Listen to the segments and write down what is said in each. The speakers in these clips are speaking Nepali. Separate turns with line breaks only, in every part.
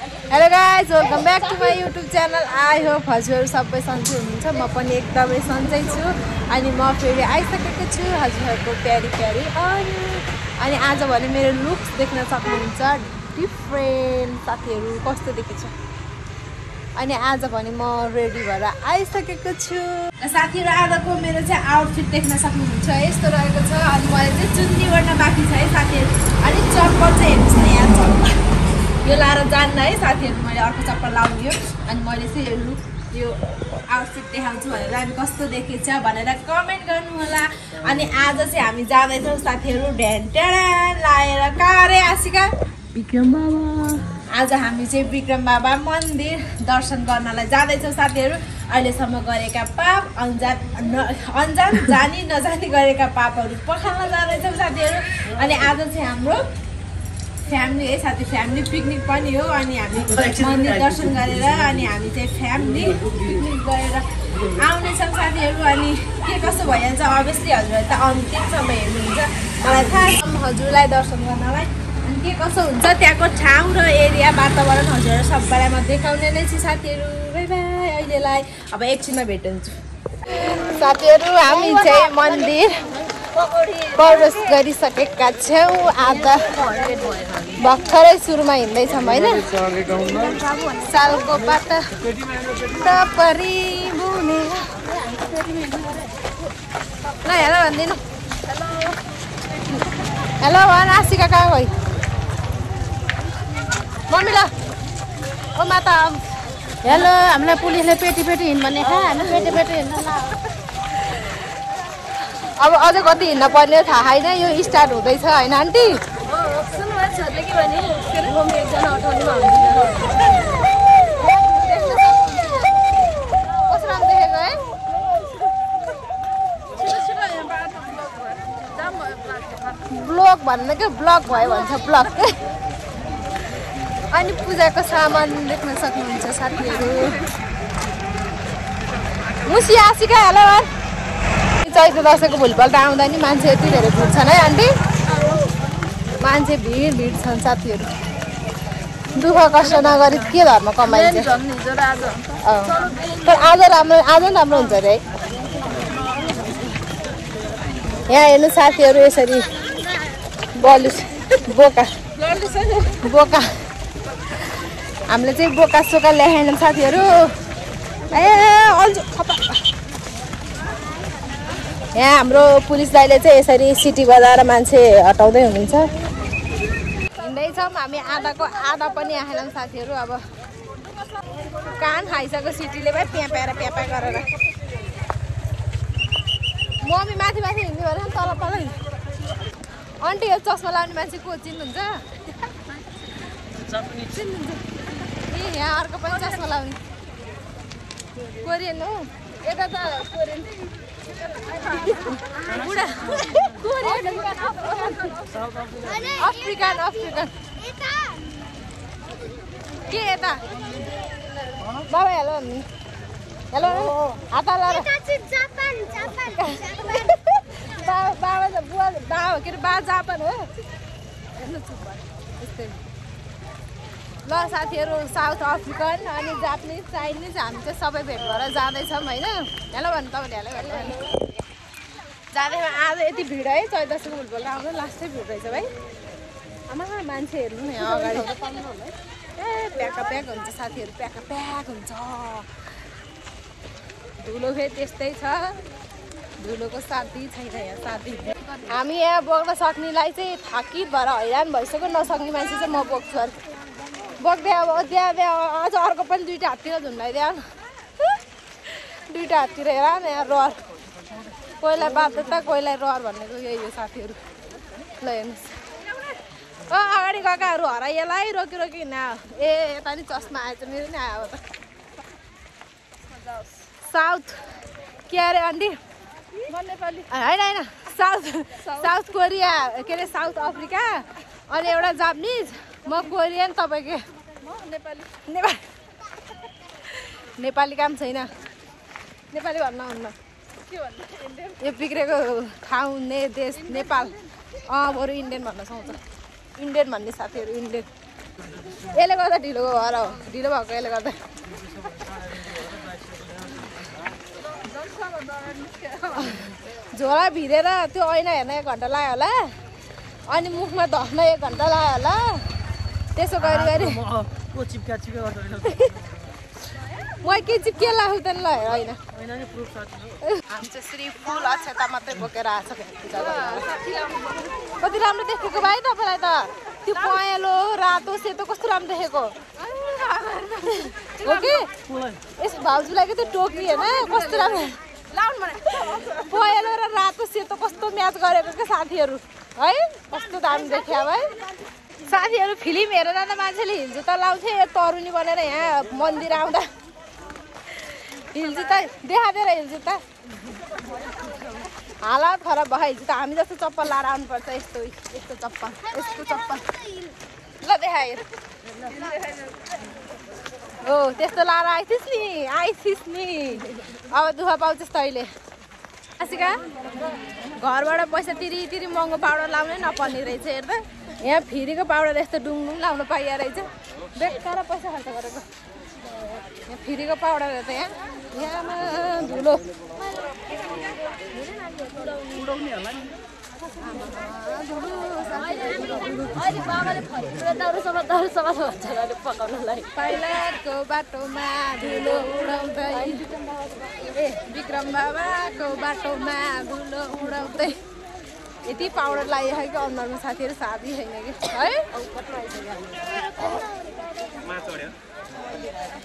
Hello guys, welcome back to my YouTube channel. I hope हजुरहरू सबै सन्चै हुनुहुन्छ। म पनि एकदमै सन्चै छु। अनि म फेरि आइसकेको छु हजुरहरूको प्यारी प्यारी अनि आज भने मेरो लुक्स देख्न सक्नुहुन्छ। डिफ्रेन्ट साथीहरू कस्तो देखिन्छ। अनि आज भने म रेडी भएर आइसकेको छु साथीहरू। आजको मेरो चाहिँ आउटफिट देख्न सक्नुहुन्छ, यस्तो रहेको छ। अनि मैले चाहिँ चुन्नी ओर्न बाँकी छ है साथीहरू। अनि चप्पल चाहिँ हेर्नुहोस् न, यहाँ चप्पल यो लाएर जान्न है साथीहरू। मैले अर्को चप्पल लाउने हो। अनि मैले चाहिँ यो लुक यो आउटफिट देखाउँछु भनेर हामी कस्तो देखिन्छ भनेर कमेन्ट गर्नु होला। अनि आज चाहिँ हामी जाँदैछौँ साथीहरू ढ्यान्टेडा लाएर कारे आशिका विक्रम बाबा। आज हामी चाहिँ विक्रम बाबा मन्दिर दर्शन गर्नलाई जाँदैछौँ साथीहरू। अहिलेसम्म गरेका पाप अन्जान जानी नजानी गरेका पापहरू पखाल्न जाँदैछौँ साथीहरू। अनि आज चाहिँ हाम्रो फ्यामिली है साथी, फ्यामिली पिकनिक पनि हो। अनि हामी मन्दिर दर्शन गरेर अनि हामी चाहिँ फ्यामिली पिकनिक गएर आउनेछौँ साथीहरू। अनि के कसो भइहाल्छ अभियसली हजुरलाई त अन्तिमसम्म हेर्नुहुन्छ। मलाई थाहा छ हजुरलाई दर्शन गर्नलाई अनि के कसो हुन्छ त्यहाँको ठाउँ र एरिया वातावरण हजुरहरू सबैलाई म देखाउने नै छु साथीहरू। बाई बाई अहिलेलाई, अब एकछिनमा भेट्छु साथीहरू। हामी चाहिँ मन्दिर प्रवेश गरिसकेका छौँ। आधा भर्खरै सुरुमा हिँड्दैछौँ होइन। सालको पाता टपरी बुने ल हेर भनिदिनु। हेलो भन आशिका कहाँ गई मम्मी? ल ओ माता
हेलो, हामीलाई पुलिसले पेटी पेटी हिँड्नु भनेको, हामी पेटी पेटी हिँड्नु।
अब अझ कति हिँड्न पर्ने थाहा छैन, यो स्टार्ट हुँदैछ होइन आन्टी?
छोरीले के भने एकजना अठाउनेमा
कस्तो राम्रो देखेको है। ब्लग भन्नु क्या, ब्लग भयो भन्छ ब्लग। अनि पूजाको सामान देख्न सक्नुहुन्छ साथीहरू। मुसी आशिका हेलो। चैते दसैँको भोलिपल्ट आउँदा नि मान्छे यति धेरै भिड्छन् है आन्टी? मान्छे भिड छन् साथीहरू। दुःख कष्ट नगरी के धर्म कमाइन्छ। तर आज राम्रो हुन्छ अरे है। यहाँ हेर्नु साथीहरू, यसरी बोका हामीले चाहिँ बोका सोका ल्याएनौँ साथीहरू। यहाँ हाम्रो पुलिस दाइले चाहिँ यसरी सिटी बजाएर मान्छे हटाउँदै हुनुहुन्छ। हिँड्दैछौँ हामी, आधाको आधा पनि आएनौँ साथीहरू। अब कान खाइसक्यो सिटीले भाइ प्यापाएर प्यापा गरेर। मम्मी माथि माथि हिँड्नु भएर तल तल आन्टी यो चस्मा लाउने मान्छे को चिन्नुहुन्छ? ए यहाँ अर्को पनि चस्मा लाउने कोरियन हो। यता त कोरियन बुढा अफ्रिकन के यता बाबा हेलो हेलो हात लाएर बाबा त बुवा बाबा के अरे बा जापान हो। यस्तै ल साथीहरू, साउथ अफ्रिकन अनि जापानिज चाइनिज हामी चाहिँ सबै भेट भएर जाँदैछौँ होइन। हेलो भन्नु तपाईँले हेलो हेलो जाँदैमा आज यति भिड है। चैतदशको भोलिपल्ट आउँदा लास्टै भिड रहेछ भाइ। आमा मान्छे हेर्नु नि यहाँ अगाडि। ए प्याका प्याक हुन्छ साथीहरू, प्याका प्याक हुन्छ। धुलो फेरि त्यस्तै छ, धुलोको साथी छैन यहाँ साथी। हामी यहाँ बोक्न सक्नेलाई चाहिँ थाकित भएर हैरान भइसक्यो, नसक्ने मान्छे चाहिँ म बोक्छु। अरे बोक्दै अब त्यहाँ अझ अर्को पनि दुईवटा हाततिर झुन्डाइदियो। दुईवटा हाततिर हेर न यहाँ रहर, कोहीलाई बाध्यता कोहीलाई रहर भनेको यही हो साथीहरू। ल हेर्नुहोस् अगाडि गएकाहरू हराइएलाई रोकी न। ए यता नि चस्मा आएछ, मेरो नि आयो त। साउथ के अरे आन्टी? होइन साउथ कोरिया के अरे साउथ अफ्रिका अनि एउटा जापानिज, म कोरियन, तपाईँको नेपाली काम छैन। नेपाली भन्न हुन्न यो बिग्रेको ठाउँ देश नेपाल। बरु इन्डियन भन्न सक्छ। इन्डियन भन्ने साथीहरू इन्डियन यसले गर्दा ढिलो भएर हो ढिलो भएको यसले गर्दा झोला भिरेर त्यो ऐना हेर्न 1 घन्टा लाग्यो होला अनि मुखमा धस्न 1 घन्टा लाग्यो होला त्यसो गरी गरी म के चिप्के लाग्छु त ल होइन हामी चाहिँ श्री फुल अक्षता मात्रै बोकेर आएको छ पूजा गर्न कति राम्रो देखेको भाइ तपाईँलाई त त्यो पहेँलो रातो सेतो कस्तो राम्रो देखेको हो कि यस भाउजूलाई कि त्यो टोपी होइन कस्तो राम्रो पहेँलो र रातो सेतो कस्तो म्याच गरेको क्या साथीहरू है कस्तो दामी देख्यो है साथीहरू फिल्म हेरेर त मान्छेले हिल जुत्ता लाउँथे तरुनी बनेर यहाँ मन्दिर आउँदा हिल जुत्ता देखाएर हिल जुत्ता हालत खराब भयो हिल जुत्ता हामी जस्तो चप्पल लाएर आउनुपर्छ यस्तो चप्पल ल देखाएर हो त्यस्तो लाएर आइथिस् नि अब दुःख पाउँछस् तैँले आसिका घरबाट पैसा तिरी महँगो पाउडर लाउनै नपर्ने रहेछ हेर्दा यहाँ फ्रीको पाउडर यस्तो डुङडुङ लाउनु पाइया रहेछ बेकार पैसा खर्च गरेको यहाँ फ्रीको पाउडर त यहाँमा धुलो पाइलटको बाटोमा धुलो उडाउँदै विक्रम बाबाको बाटोमा धुलो उडाउँदै यति पाउडर लगाइयो कि अनुहारमा साथीहरू साथी छैन कि है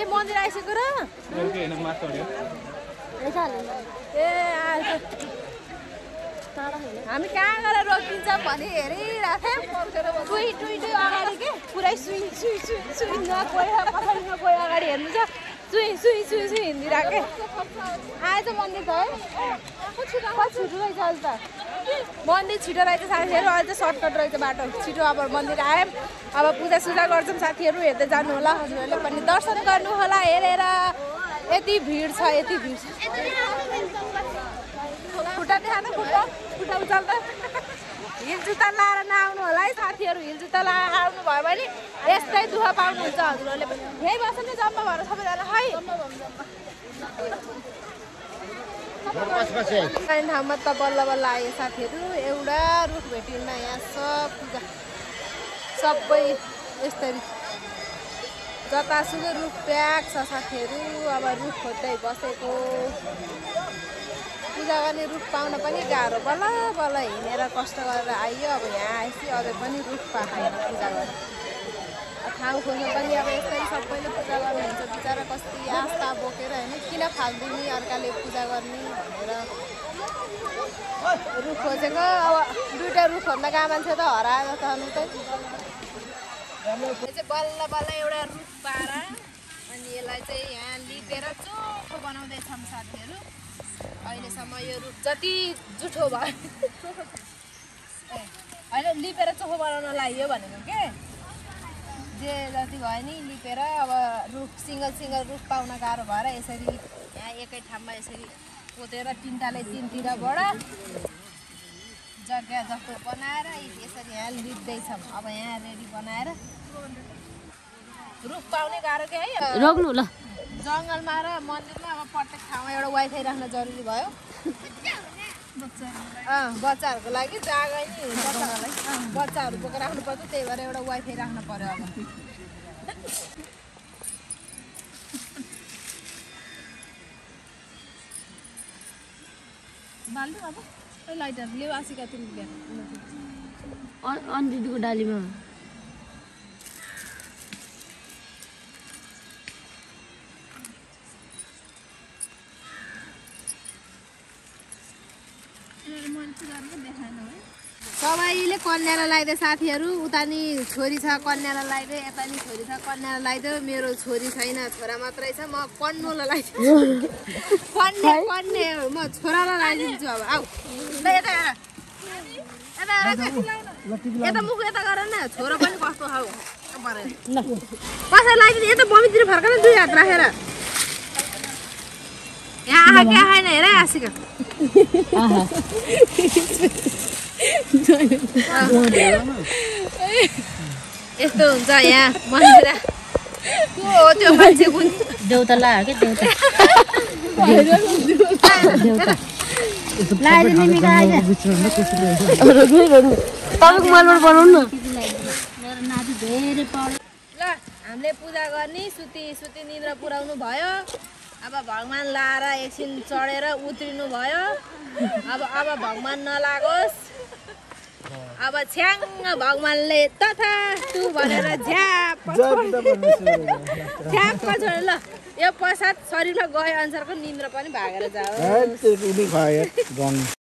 ए मन्दिर आइसक्यो र ए हामी कहाँ गएर रोकिन्छ भने हेरिरहेको थियौँ टुई अगाडि के पुरै सुई कोही पछाडिमा कोही अगाडि हेर्नु छ सुई हिँडिरहेको आएछ मन्दिर त है छिटो रहेछ अहिले त मन्दिर छिटो रहेछ साथीहरू अहिले त सर्टकट रहेछ बाटो छिटो अब मन्दिर आयौँ अब पूजासुजा गर्छौँ साथीहरू हेर्दै जानु होला हजुरहरूले पनि दर्शन गर्नु होला हेरेर यति भिड छ खुट्टा देखाएर खुट्टा उचाल्दा हिल जुत्ता लाएर नआउनु होला है साथीहरू हिल जुत्ता लाएर आउनु भयो भने यस्तै दुःख पाउनुहुन्छ हजुरहरूले पनि यही बस्छ नि जम्मा भएर सबैजना है ठाउँमा त बल्ल बल्ल आयो साथीहरू एउटा रुख भेटिन्न यहाँ सब पूजा सबै यस्तरी जतासुकै रुख प्याक छ साथीहरू अब रुख खोज्दै बसेको पूजा गर्ने रुख पाउन पनि गाह्रो बल्ल हिँडेर कष्ट गरेर आइयो अब यहाँ आएपछि अझै पनि रुख पाएन पूजा गर्ने ठाउँ खोज्नु पनि अब यस्तै सबैले पूजा गर्नुहुन्छ बिचरा कति आस्था बोकेर होइन किन फाल्दिने अर्काले पूजा गर्ने भनेर रुख खोजेको अब 2टा रुख खोज्न गएको मान्छे त हराएर त अनु त यो चाहिँ बल्ल एउटा रुख पाएर अनि यसलाई चाहिँ यहाँ लिपेर चोखो बनाउँदैछौँ साथीहरू अहिलेसम्म यो रुख जति जुठो भयो होइन लिपेर चोखो बनाउन लाग्यो भनेको के जे जति भयो नि लिपेर अब रुख सिङ्गल रुख पाउन गाह्रो भएर यसरी यहाँ एकै ठाउँमा यसरी पोतेर 3टाले 3तिरबाट जग्गा जस्तो बनाएर यसरी यहाँ लिप्दैछौँ अब यहाँ रेडी बनाएर रुख पाउने गाह्रो के है
रोक्नु ल
जङ्गलमा र मन्दिरमा अब प्रत्येक ठाउँमा एउटा वाइफाई राख्न जरुरी भयो बच्चाहरूको लागि जागा नि बच्चाहरू बोकेर राख्नुपर्छ त्यही भएर एउटा वाइफाई राख्न पर्यो अब बाल्नु अब लाइटर ले आसिका तिमीले
अन्तिको डालीमा
सबैले कन्यालाई लगाइदियो साथीहरू उता नि छोरी छ कन्यालाई लगाइदियो यता नि छोरी छ कन्यालाई लगाइदियो मेरो छोरी छैन छोरा मात्रै छ म कन्नुलाई लगाइदिन्छु कन्या म छोरालाई लगाइदिन्छु अब आऊ ल यता मुख यता गर न छोरा पनि कस्तो खाऊ कसरी लगाइदिनु यता बमितिर फर्कन 2 हात राखेर यहाँ आहा के आएन हेर आसिका यस्तो हुन्छ यहाँ मन्दिरा को हो त्यो मान्छे कुन
देउता लाग्यो के देउता देउता लाइदिने मिगा आइज
तपाईँको मोबाइलबाट बनाउनु न
मेरो नाति धेरै पढ्यो
ल हामीले पूजा गर्ने सुती निन्द्रा पुर्याउनु भयो अब भगवान लाएर एकछिन चढेर उत्रिनु भयो अब भगवान नलागोस् अब छ्याङ्ग भगवानले तथा तु भनेर झ्याप्प छोड्यो ल यो प्रसाद शरीरमा गए अनुसारको निन्द्रा पनि भागेर जाओस्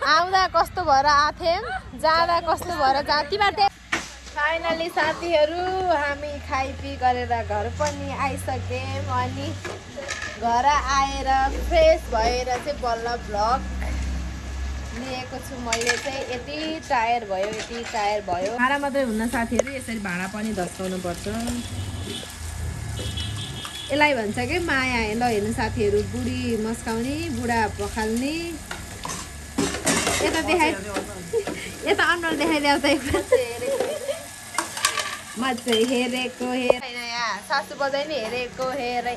आउँदा कस्तो भएर आथेम जाँदा कस्तो भएर जाती फाइनली साथीहरू हामी खाइपी गरेर घर पनि आइसक्यौँ अनि घर आएर फ्रेस भएर चाहिँ बल्ल भ्लग लिएको छु मैले चाहिँ यति टायर भयो भाँडा मात्रै हुन्न साथीहरू यसरी भाँडा पनि धस्काउनु पर्छ यसलाई भन्छ कि माया ल हेर्नु साथीहरू बुढी मस्काउने बुढा पखाल्ने यता देखाइ यता अनुहार देखाइदिएको म चाहिँ हेरेको यहाँ सासू बजाइ नि हेरेको हेरे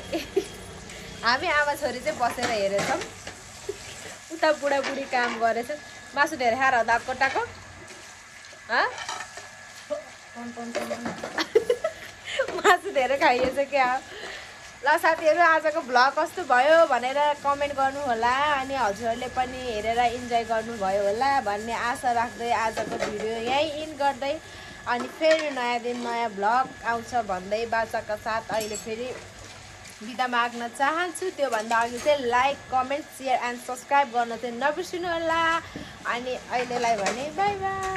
हामी आमा छोरी चाहिँ बसेर हेरेछौँ उता बुढाबुढी काम गरेछ मासु धेरै खाएर दाको टाको मासु धेरै खाइएछ क्या ल साथीहरू आजको भ्लग कस्तो भयो भनेर कमेन्ट गर्नु होला अनि हजुरहरूले पनि हेरेर इन्जोय गर्नुभयो होला भन्ने आशा राख्दै आजको भिडियो यहीँ इन गर्दै अनि फेरि नयाँ दिन नयाँ भ्लग आउँछ भन्दै बाचाका साथ अहिले फेरि बिदा माग्न चाहन्छु त्योभन्दा अघि चाहिँ like comment share and subscribe गर्न चाहिँ नबिर्सिनु होला अनि अहिलेलाई भने बाई बाई